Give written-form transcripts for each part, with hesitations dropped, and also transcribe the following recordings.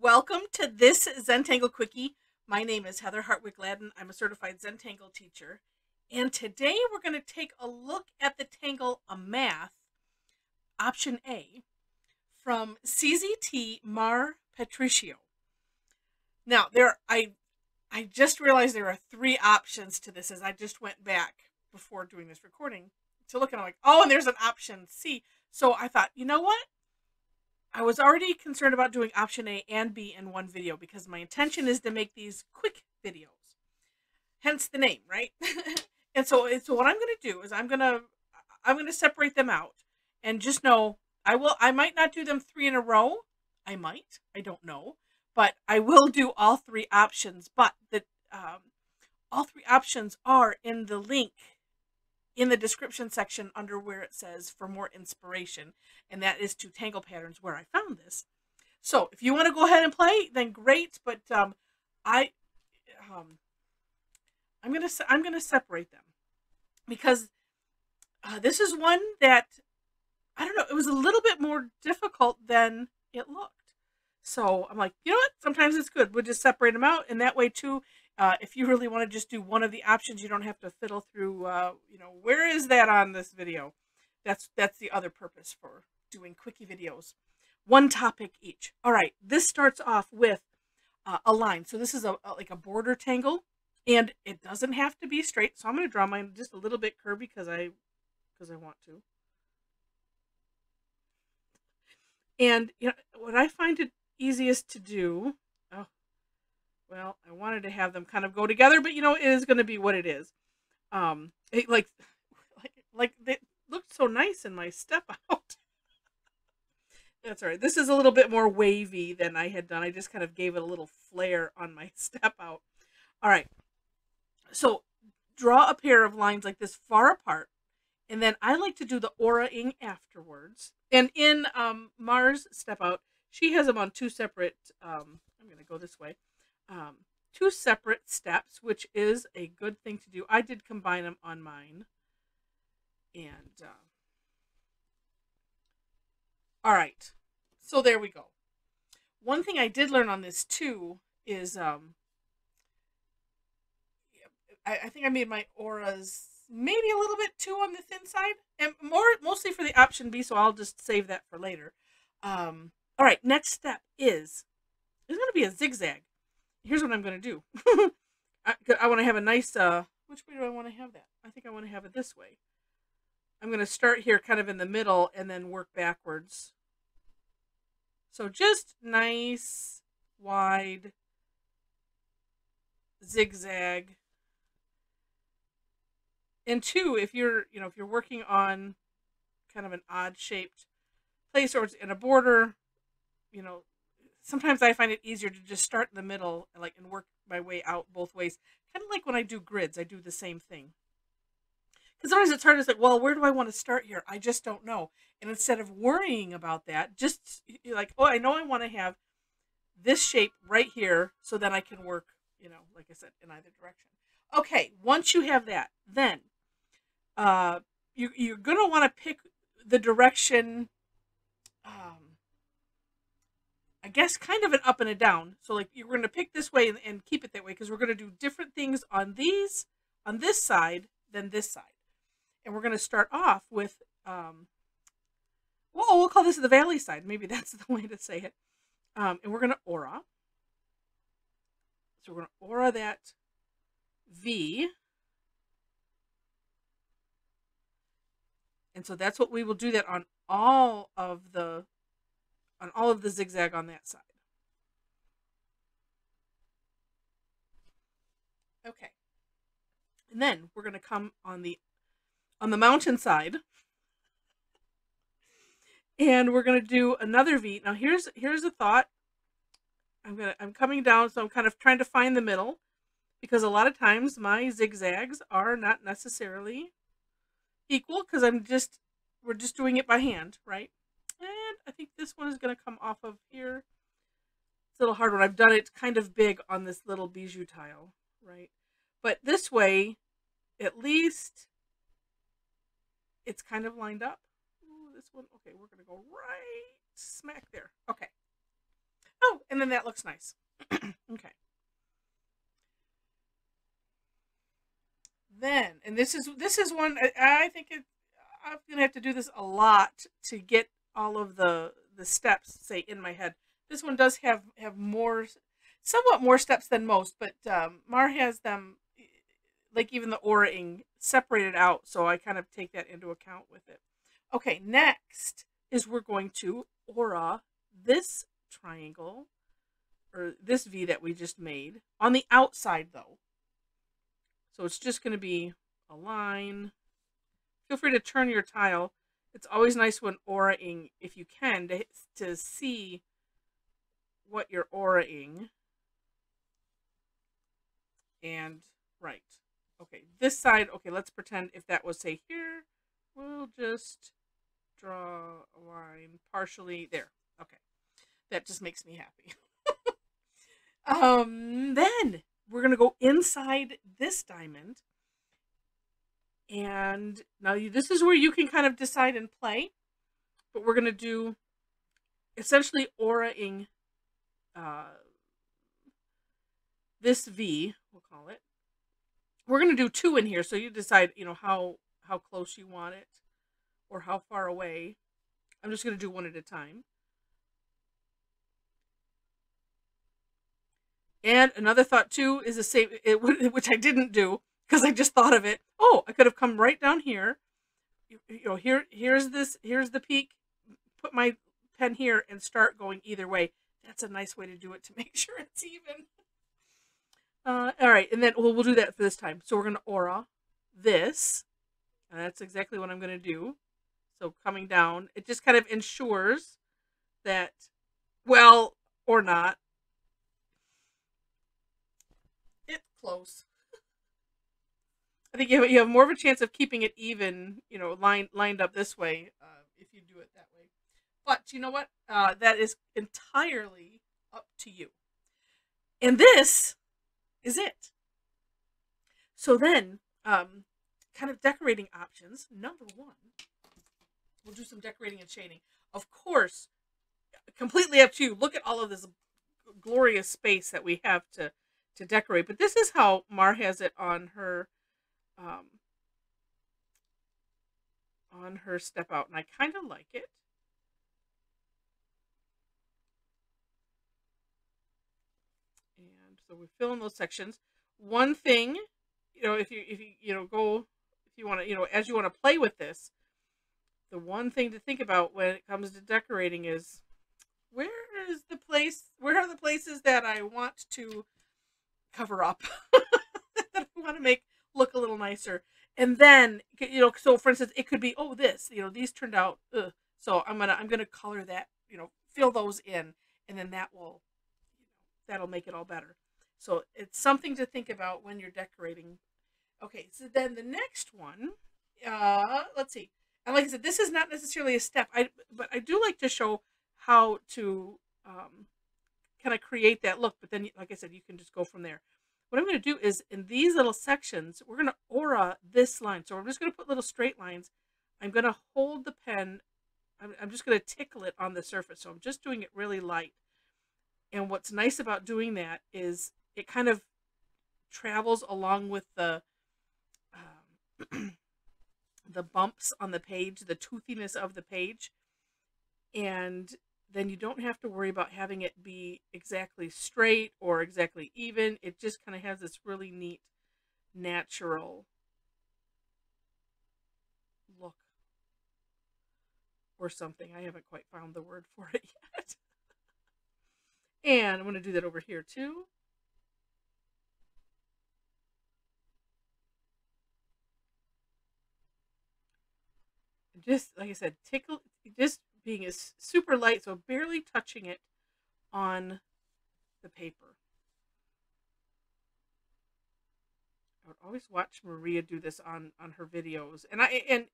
Welcome to this Zentangle Quickie. My name is Heather Hartwick Gladden. I'm a certified Zentangle teacher. And today we're going to take a look at the Tangle Amath, option A, from CZT Mar Patricio. Now, I just realized there are three options to this as I just went back before doing this recording to look and I'm like, oh, and there's an option C. So I thought, you know what? I was already concerned about doing option A and B in one video because my intention is to make these quick videos. Hence the name, right? and so what I'm going to do is I'm going to separate them out and just know I might not do them three in a row. I might. I don't know. But I will do all three options, but all three options are in the link in the description section under where it says for more inspiration, and that is to Tangle Patterns where I found this. So if you want to go ahead and play, then great. But I'm gonna separate them because this is one that I don't know. It was a little bit more difficult than it looked. So I'm like, you know what? Sometimes it's good. We'll just separate them out, and that way too. If you really want to just do one of the options, you don't have to fiddle through, where is that on this video? That's the other purpose for doing quickie videos. One topic each. All right, this starts off with a line. So this is like a border tangle, and it doesn't have to be straight. So I'm going to draw mine just a little bit curvy because I want to. And what I find it easiest to do. Well, I wanted to have them kind of go together, but it is going to be what it is. Like they looked so nice in my step out. That's all right. This is a little bit more wavy than I had done. I just kind of gave it a little flare on my step out. All right. So draw a pair of lines like this far apart. And then I like to do the aura-ing afterwards. And in Mars step out, she has them on two separate, I'm going to go this way. Two separate steps, which is a good thing to do. I did combine them on mine. And all right, so there we go. One thing I did learn on this too is I think I made my auras maybe a little bit too on the thin side, and mostly for the option B, so I'll just save that for later. All right, next step is going to be a zigzag. Here's what I'm going to do. I want to have a nice, which way do I want to have that? I think I want to have it this way. I'm going to start here kind of in the middle and then work backwards. So just nice, wide, zigzag. And two, if you're working on kind of an odd shaped place or it's in a border, sometimes I find it easier to just start in the middle and work my way out both ways. Kind of like when I do grids, I do the same thing. Because sometimes it's hard to say, well, where do I want to start here? I just don't know. And instead of worrying about that, just you're like, oh, I know I want to have this shape right here so then I can work, like I said, in either direction. Okay, once you have that, then you're going to want to pick the direction, I guess kind of an up and a down. So like you're going to pick this way and keep it that way because we're going to do different things on this side than this side. And we're going to start off with, we'll call this the valley side. Maybe that's the way to say it. And we're going to aura. So we're going to aura that V. And so that's what we will do that on all of the zigzag on that side. Okay. And then we're going to come on the mountain side. And we're going to do another V. Now here's a thought. I'm coming down, so I'm kind of trying to find the middle because a lot of times my zigzags are not necessarily equal because we're just doing it by hand, right? And I think this one is going to come off of here. It's a little hard one. I've done it kind of big on this little bijou tile, right? But this way, at least it's kind of lined up. Ooh, this one, okay, we're going to go right smack there. Okay. Oh, and then that looks nice. Okay. Then, and this is one I think I'm gonna have to do this a lot to get all of the steps, say, in my head. This one does have more, somewhat more steps than most, but Mar has them, like even the aura-ing, separated out, so I kind of take that into account with it. Okay, next is we're going to aura this triangle, or this V that we just made, on the outside though. So it's just going to be a line. Feel free to turn your tile. It's always nice when aura-ing, if you can, to see what you're aura-ing. And, right. Okay, this side, okay, let's pretend if that was, say, here, we'll just draw a line partially there. Okay, that just makes me happy. Then we're going to go inside this diamond. And now this is where you can kind of decide and play. But we're going to do essentially aura-ing this V, we'll call it. We're going to do 2 in here, so you decide, how close you want it or how far away. I'm just going to do 1 at a time. And another thought too is the same, which I didn't do because I just thought of it. Oh, I could have come right down here. Here's the peak. Put my pen here and start going either way. That's a nice way to do it to make sure it's even. All right, and then we'll do that for this time. So we're going to aura this, and that's exactly what I'm going to do. So coming down, it just kind of ensures that, well, or not, it's close. I think you have more of a chance of keeping it even, lined up this way if you do it that way. But you know what? That is entirely up to you. And this is it. So then, kind of decorating options. Number 1, we'll do some decorating and shading. Of course, completely up to you. Look at all of this glorious space that we have to decorate. But this is how Mar has it on her step out, and I kind of like it. And so we fill in those sections. One thing, if you want to, as you want to play with this, the one thing to think about when it comes to decorating is where are the places that I want to cover up that I want to make look a little nicer. And then, so for instance, it could be, oh, these turned out, so I'm gonna color that, fill those in, and then that'll make it all better. So it's something to think about when you're decorating. Okay, so then the next one, let's see. And like I said, this is not necessarily a step, but I do like to show how to kind of create that look. But then, like I said, you can just go from there. What I'm going to do is, in these little sections, we're going to aura this line. So I'm just going to put little straight lines. I'm going to hold the pen. I'm just going to tickle it on the surface. So I'm just doing it really light. And what's nice about doing that is it kind of travels along with the the bumps on the page, the toothiness of the page. And then you don't have to worry about having it be exactly straight or exactly even. It just kind of has this really neat, natural look or something. I haven't quite found the word for it yet. And I'm going to do that over here too. Just, like I said, tickle, just being as super light, so barely touching it on the paper. I would always watch Maria do this on her videos, and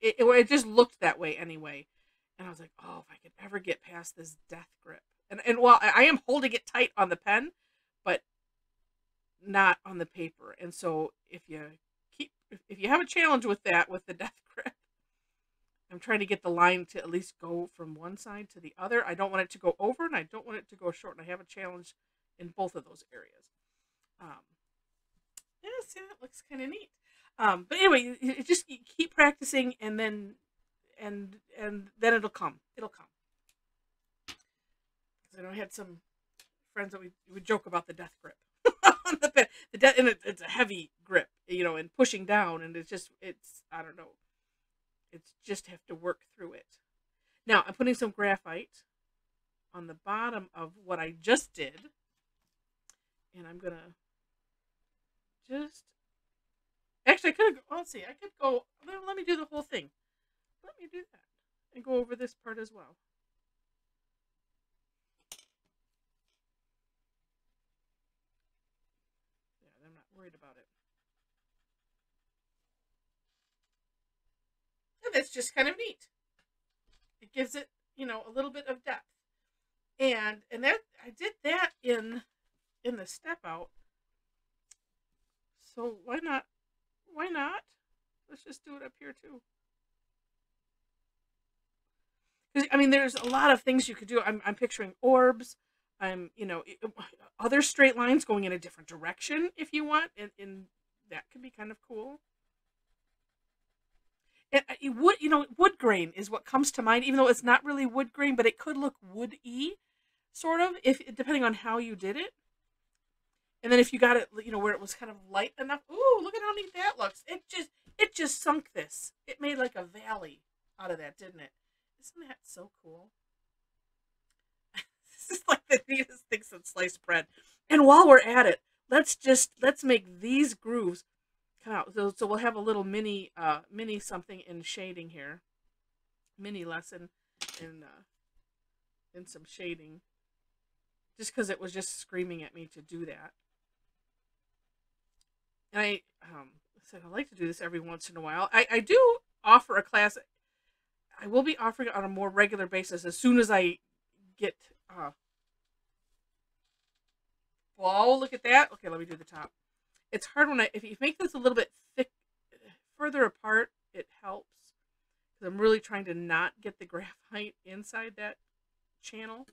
it just looked that way anyway. And I was like, oh, if I could ever get past this death grip. And while I am holding it tight on the pen, but not on the paper. And so if you have a challenge with that, with the death grip, I'm trying to get the line to at least go from one side to the other. I don't want it to go over, and I don't want it to go short. And I have a challenge in both of those areas. Yeah, see, that looks kind of neat. But anyway, you just keep practicing, and then then it'll come. It'll come. Because I know I had some friends that we would joke about the death grip on the pen. And it's a heavy grip, you know, and pushing down, and it's I don't know. It's just have to work through it. Now I'm putting some graphite on the bottom of what I just did, and I'm gonna just. Actually, I could. Let's see. I could go. Let me do the whole thing. Let me do that and go over this part as well. Yeah, I'm not worried about it. And that's just kind of neat. It gives it, you know, a little bit of depth. And that I did that in the step out. So why not? Why not? Let's just do it up here too. Because I mean, there's a lot of things you could do. I'm picturing orbs. I'm, you know, other straight lines going in a different direction if you want, and that could be kind of cool. And wood, you know, wood grain is what comes to mind, even though it's not really wood grain, but it could look woody, sort of, if depending on how you did it. And then if you got it, you know, where it was kind of light enough. Ooh, look at how neat that looks. It just sunk this. It made like a valley out of that, didn't it? Isn't that so cool? This is like the neatest thing since sliced bread. And while we're at it, let's make these grooves come out. So we'll have a little mini something in shading here. Mini lesson in some shading. Just because it was just screaming at me to do that. And I said I like to do this every once in a while. I do offer a class. I will be offering it on a more regular basis as soon as I get. Whoa! Look at that. Okay, let me do the top. It's hard when if you make this a little bit thick, further apart, it helps. Because I'm really trying to not get the graphite inside that channel,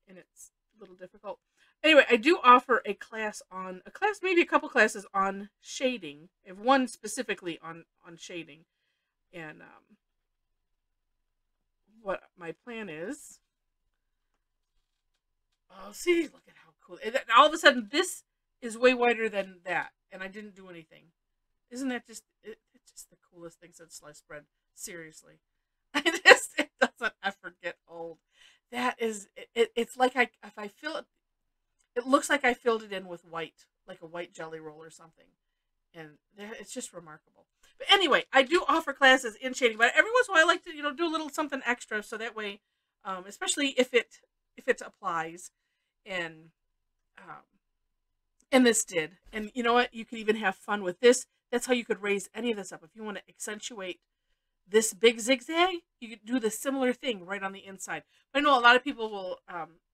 and it's a little difficult. Anyway, I do offer maybe a couple classes on shading. I have one specifically on shading, and what my plan is. Oh, see, look at how cool! And all of a sudden, this is way wider than that, and I didn't do anything. Isn't that just it's just the coolest thing since sliced bread? Seriously, it doesn't ever get old. That is, it's like if I fill it, it looks like I filled it in with white, like a white jelly roll or something, and it's just remarkable. But anyway, I do offer classes in shading, but every once in a while I like to, you know, do a little something extra, so that way, especially if it applies, and this did, and you know what, you could even have fun with this. That's how you could raise any of this up. If you want to accentuate this big zigzag, you could do the similar thing right on the inside. But I know a lot of people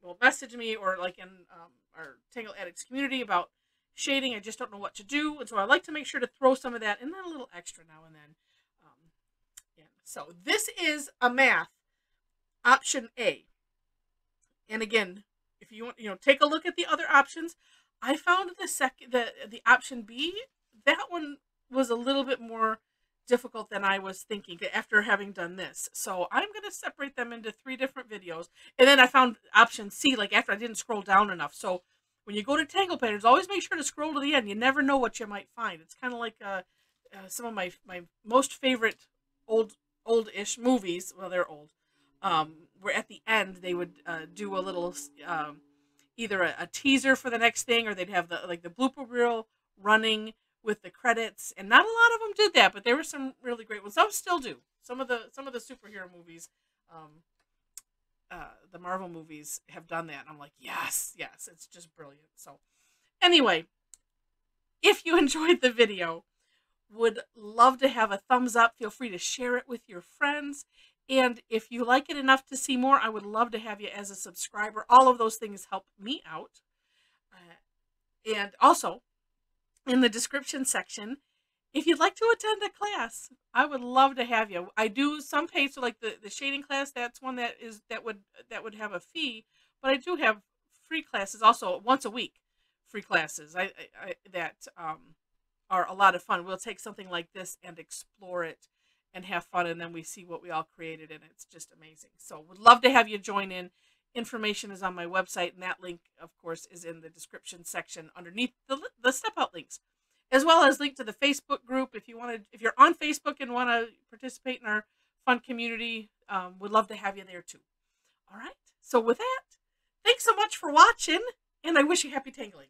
will message me, or like in our Tangle Addicts community, about shading. I just don't know what to do, and so I like to make sure to throw some of that and then a little extra now and then. Yeah. So this is Amath option A, and again, if you want, you know, take a look at the other options. I found the option B, that one was a little bit more difficult than I was thinking after having done this. So I'm going to separate them into 3 different videos. And then I found option C, like after I didn't scroll down enough. So when you go to Tangle Patterns, always make sure to scroll to the end. You never know what you might find. It's kind of like some of my most favorite old-ish movies. Well, they're old. Where at the end they would do a little either a teaser for the next thing, or they'd have the blooper reel running with the credits, and not a lot of them did that, but there were some really great ones. Some still do. Some of the superhero movies, the Marvel movies have done that, and I'm like, yes, it's just brilliant. So anyway, if you enjoyed the video, would love to have a thumbs up. Feel free to share it with your friends. And if you like it enough to see more, I would love to have you as a subscriber. All of those things help me out. And also, in the description section, if you'd like to attend a class, I would love to have you. I do some paid, so like the shading class, that's one that would have a fee, but I do have free classes also once a week. Free classes that are a lot of fun. We'll take something like this and explore it and have fun, and then we see what we all created, and it's just amazing. So would love to have you join in. Information is on my website, and that link, of course, is in the description section underneath the step out links, as well as link to the Facebook group. If you're on Facebook and want to participate in our fun community, would love to have you there too. All right. So with that, thanks so much for watching, and I wish you happy tangling.